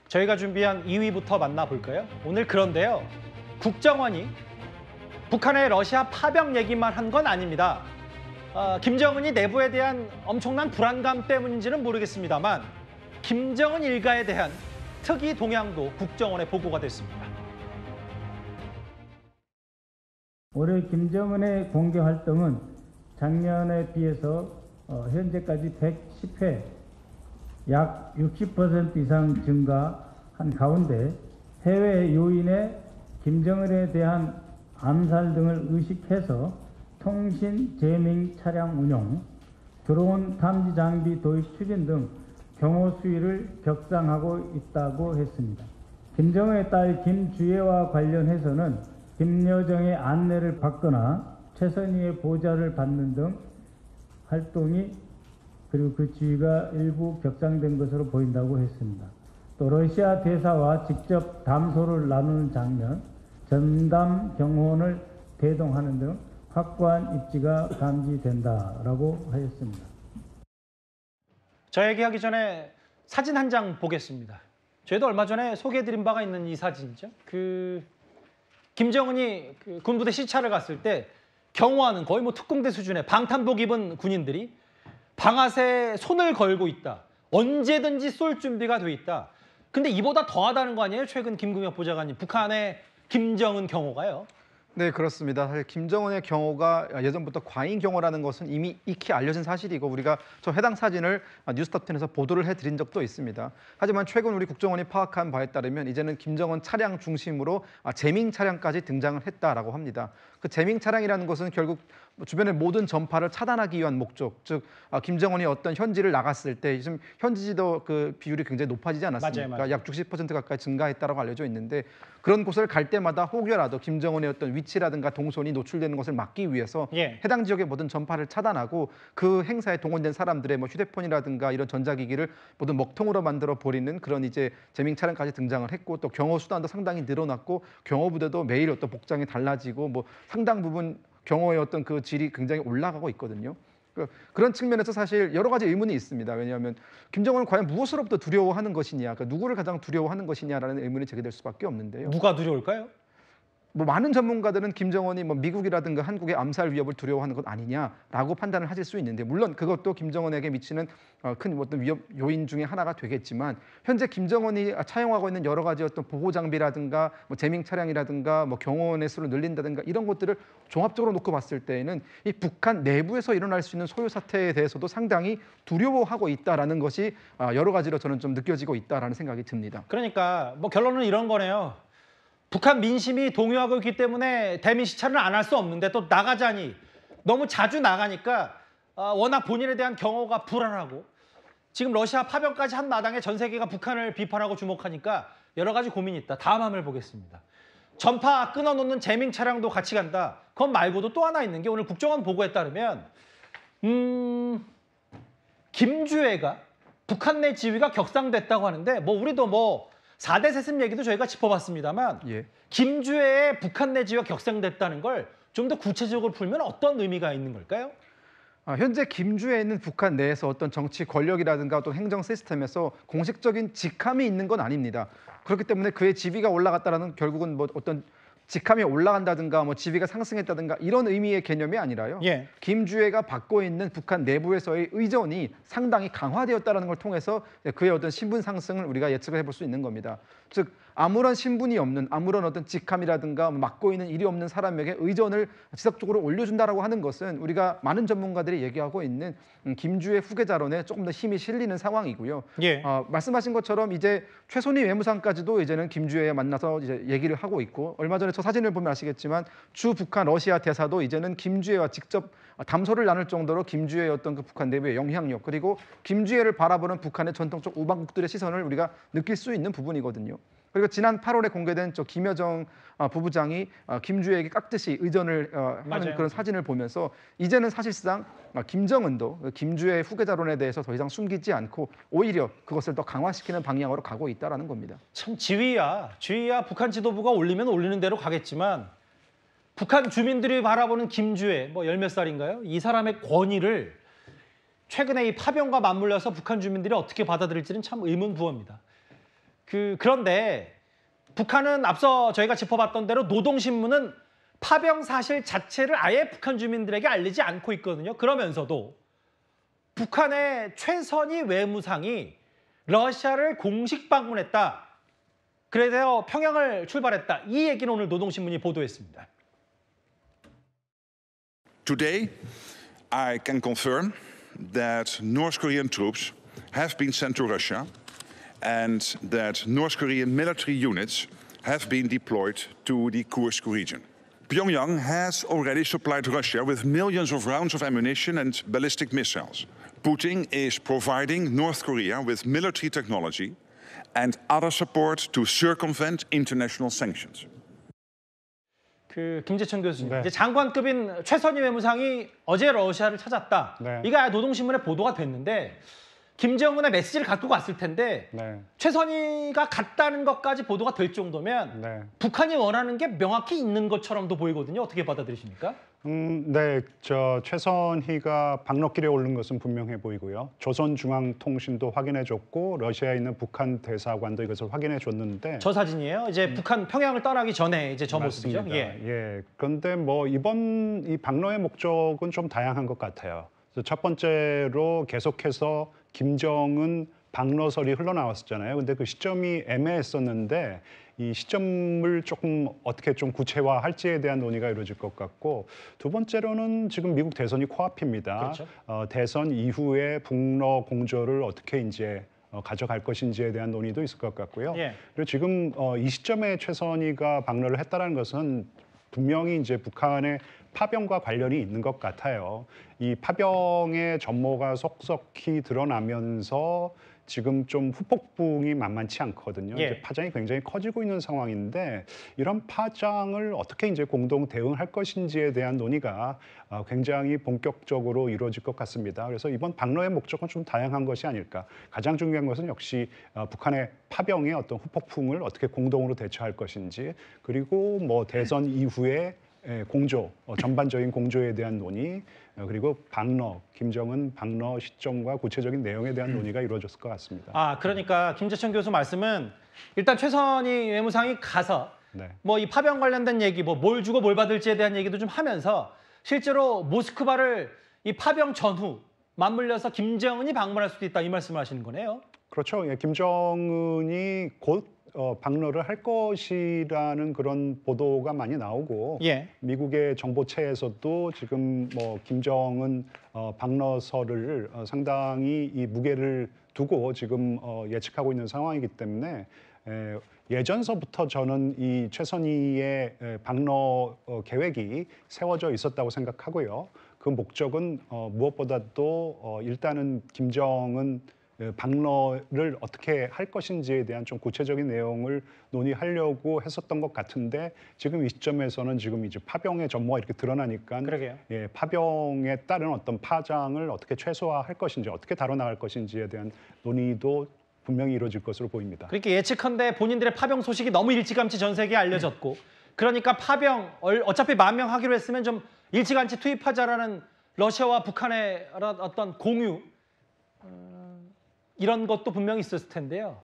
저희가 준비한 2위부터 만나볼까요? 오늘 그런데요. 국정원이 북한의 러시아 파병 얘기만 한 건 아닙니다. 김정은이 내부에 대한 엄청난 불안감 때문인지는 모르겠습니다만 김정은 일가에 대한 특이 동향도 국정원에 보고가 됐습니다. 올해 김정은의 공개 활동은 작년에 비해서 현재까지 110회, 약 60% 이상 증가한 가운데 해외 요인의 김정은에 대한 암살 등을 의식해서 통신 제밍 차량 운용, 드론 탐지 장비 도입 추진 등 경호 수위를 격상하고 있다고 했습니다. 김정은의 딸 김주애와 관련해서는 김여정의 안내를 받거나 최선희의 보좌를 받는 등 활동이 그리고 그 지위가 일부 격상된 것으로 보인다고 했습니다. 또 러시아 대사와 직접 담소를 나누는 장면, 전담 경호원을 대동하는 등 확고한 입지가 감지된다라고 하였습니다. 저 얘기하기 전에 사진 한 장 보겠습니다. 저희도 얼마 전에 소개해드린 바가 있는 이 사진이죠. 김정은이 군부대 시찰을 갔을 때 경호하는 거의 뭐 특공대 수준의 방탄복 입은 군인들이 방아쇠에 손을 걸고 있다. 언제든지 쏠 준비가 돼 있다. 근데 이보다 더하다는 거 아니에요? 최근 김금엽 보좌관님, 북한의 김정은 경호가요. 네, 그렇습니다. 사실 김정은의 경호가 예전부터 과잉 경호라는 것은 이미 익히 알려진 사실이고 우리가 저 해당 사진을 뉴스톱10에서 보도를 해드린 적도 있습니다. 하지만 최근 우리 국정원이 파악한 바에 따르면 이제는 김정은 차량 중심으로 제밍 차량까지 등장을 했다라고 합니다. 그 제밍 차량이라는 것은 결국 주변의 모든 전파를 차단하기 위한 목적, 즉 김정은이 어떤 현지를 나갔을 때 지금 현지지도 그 비율이 굉장히 높아지지 않았습니까? 맞아요. 약 60% 가까이 증가했다고 알려져 있는데 그런 곳을 갈 때마다 혹여라도 김정은의 어떤 위치라든가 동선이 노출되는 것을 막기 위해서 해당 지역의 모든 전파를 차단하고 그 행사에 동원된 사람들의 뭐 휴대폰이라든가 이런 전자기기를 모두 먹통으로 만들어 버리는 그런 이제 제밍 차량까지 등장을 했고 또 경호 수단도 상당히 늘어났고 경호 부대도 매일 어떤 복장이 달라지고 뭐 상당 부분 경호의 어떤 그 질이 굉장히 올라가고 있거든요. 그런 측면에서 사실 여러 가지 의문이 있습니다. 왜냐하면 김정은은 과연 무엇으로부터 두려워하는 것이냐, 그러니까 누구를 가장 두려워하는 것이냐라는 의문이 제기될 수밖에 없는데요. 누가 두려울까요? 뭐 많은 전문가들은 김정은이 뭐 미국이라든가 한국의 암살 위협을 두려워하는 것 아니냐라고 판단을 하실 수 있는데 물론 그것도 김정은에게 미치는 큰 어떤 위협 요인 중에 하나가 되겠지만 현재 김정은이 차용하고 있는 여러 가지 어떤 보호 장비라든가 뭐 제밍 차량이라든가 뭐 경호원의 수를 늘린다든가 이런 것들을 종합적으로 놓고 봤을 때에는 이 북한 내부에서 일어날 수 있는 소요 사태에 대해서도 상당히 두려워하고 있다라는 것이 여러 가지로 저는 좀 느껴지고 있다라는 생각이 듭니다. 그러니까 뭐 결론은 이런 거네요. 북한 민심이 동요하고 있기 때문에 대민 시찰은 안 할 수 없는데 또 나가자니 너무 자주 나가니까 워낙 본인에 대한 경호가 불안하고 지금 러시아 파병까지 한 마당에 전 세계가 북한을 비판하고 주목하니까 여러 가지 고민이 있다. 다음 화면을 보겠습니다. 전파 끊어놓는 제밍 차량도 같이 간다. 그건 말고도 또 하나 있는 게 오늘 국정원 보고에 따르면 김주애가 북한 내 지위가 격상됐다고 하는데 뭐 우리도 뭐 4대 세습 얘기도 저희가 짚어봤습니다만 김주애의 북한 내 지위가 격상됐다는 걸 좀 더 구체적으로 풀면 어떤 의미가 있는 걸까요? 현재 김주애에 있는 북한 내에서 어떤 정치 권력이라든가 또 행정 시스템에서 공식적인 직함이 있는 건 아닙니다. 그렇기 때문에 그의 지위가 올라갔다라는 결국은 뭐 어떤 직함이 올라간다든가 뭐 지위가 상승했다든가 이런 의미의 개념이 아니라요. 김주애가 받고 있는 북한 내부에서의 의존이 상당히 강화되었다는 걸 통해서 그의 어떤 신분 상승을 우리가 예측을 해볼 수 있는 겁니다. 즉 아무런 신분이 없는 아무런 어떤 직함이라든가 맡고 있는 일이 없는 사람에게 의존을 지속적으로 올려준다라고 하는 것은 우리가 많은 전문가들이 얘기하고 있는 김주애 후계자론에 조금 더 힘이 실리는 상황이고요. 말씀하신 것처럼 이제 최선희 외무상까지도 이제는 김주애에 만나서 이제 얘기를 하고 있고 얼마 전에 저 사진을 보면 아시겠지만 주 북한 러시아 대사도 이제는 김주애와 직접 담소를 나눌 정도로 김주애의 어떤 그 북한 내부의 영향력 그리고 김주애를 바라보는 북한의 전통적 우방국들의 시선을 우리가 느낄 수 있는 부분이거든요. 그리고 지난 8월에 공개된 저 김여정 부부장이 김주애에게 깍듯이 의전을 하는 그런 사진을 보면서 이제는 사실상 김정은도 김주애의 후계자론에 대해서 더 이상 숨기지 않고 오히려 그것을 더 강화시키는 방향으로 가고 있다는 겁니다. 참 지위야 북한 지도부가 올리면 올리는 대로 가겠지만 북한 주민들이 바라보는 김주애 뭐 열 몇 살인가요? 이 사람의 권위를 최근에 이 파병과 맞물려서 북한 주민들이 어떻게 받아들일지는 참 의문부호입니다. 그런데 북한은 앞서 저희가 짚어봤던 대로 노동신문은 파병 사실 자체를 아예 북한 주민들에게 알리지 않고 있거든요. 그러면서도 북한의 최선희 외무상이 러시아를 공식 방문했다. 그래서 평양을 출발했다. 이 얘기는 오늘 노동신문이 보도했습니다. Today, I can confirm that North Korean troops have been sent to Russia and that North Korean military units have been deployed to the Kursk region. Pyongyang has already supplied Russia with millions of rounds of ammunition and ballistic missiles. Putin is providing North Korea with military technology and other support to circumvent international sanctions. 김재천 교수님, 네. 이제 장관급인 최선희 외무상이 어제 러시아를 찾았다. 네. 이게 노동신문에 보도가 됐는데 김정은의 메시지를 갖고 갔을 텐데 네. 최선희가 갔다는 것까지 보도가 될 정도면 네. 북한이 원하는 게 명확히 있는 것처럼도 보이거든요. 어떻게 받아들이십니까? 네, 최선희가 박럭길에 오른 것은 분명해 보이고요. 조선중앙통신도 확인해줬고 러시아에 있는 북한 대사관도 이것을 확인해줬는데 저 사진이에요. 이제 북한 평양을 떠나기 전에 이제 저 모습이죠. 맞습니다. 예. 그런데 뭐 이번 이 방로의 목적은 좀 다양한 것 같아요. 그래서 첫 번째로 계속해서 김정은 방로설이 흘러나왔었잖아요. 근데 그 시점이 애매했었는데 이 시점을 조금 어떻게 좀 구체화할지에 대한 논의가 이루어질 것 같고, 두 번째로는 지금 미국 대선이 코앞입니다. 그렇죠. 대선 이후에 북러 공조를 어떻게 이제 가져갈 것인지에 대한 논의도 있을 것 같고요. 예. 그리고 지금 이 시점에 최선희가 방로를 했다는 것은 분명히 이제 북한의 파병과 관련이 있는 것 같아요. 이 파병의 전모가 속속히 드러나면서 지금 좀 후폭풍이 만만치 않거든요. 예. 이제 파장이 굉장히 커지고 있는 상황인데 이런 파장을 어떻게 이제 공동 대응할 것인지에 대한 논의가 굉장히 본격적으로 이루어질 것 같습니다. 그래서 이번 방로의 목적은 좀 다양한 것이 아닐까. 가장 중요한 것은 역시 북한의 파병의 어떤 후폭풍을 어떻게 공동으로 대처할 것인지, 그리고 뭐 대선 이후에 공조, 전반적인 공조에 대한 논의, 그리고 방러, 김정은 방러 시점과 구체적인 내용에 대한 논의가 이루어졌을 것 같습니다. 그러니까 김재천 교수 말씀은 일단 최선희 외무상이 가서 네. 뭐 이 파병 관련된 얘기, 뭐 뭘 주고 뭘 받을지에 대한 얘기도 좀 하면서 실제로 모스크바를 이 파병 전후 맞물려서 김정은이 방문할 수도 있다, 이 말씀을 하시는 거네요. 그렇죠. 예, 김정은이 곧 방러를 할 것이라는 그런 보도가 많이 나오고, 예. 미국의 정보체에서도 지금 뭐 김정은 방러설을 상당히 이 무게를 두고 지금 예측하고 있는 상황이기 때문에 예전서부터 저는 이 최선희의 방러 계획이 세워져 있었다고 생각하고요. 그 목적은 무엇보다도 일단은 김정은 방러를 어떻게 할 것인지에 대한 좀 구체적인 내용을 논의하려고 했었던 것 같은데, 지금 이 시점에서는 지금 이제 파병의 전모가 이렇게 드러나니까 그러게요. 예, 파병에 따른 어떤 파장을 어떻게 최소화할 것인지, 어떻게 다뤄나갈 것인지에 대한 논의도 분명히 이루어질 것으로 보입니다. 그렇게 예측컨대 본인들의 파병 소식이 너무 일찌감치 전 세계에 알려졌고, 그러니까 파병 어차피 10,000명 하기로 했으면 좀 일찌감치 투입하자라는 러시아와 북한의 어떤 공유, 이런 것도 분명히 있었을 텐데요.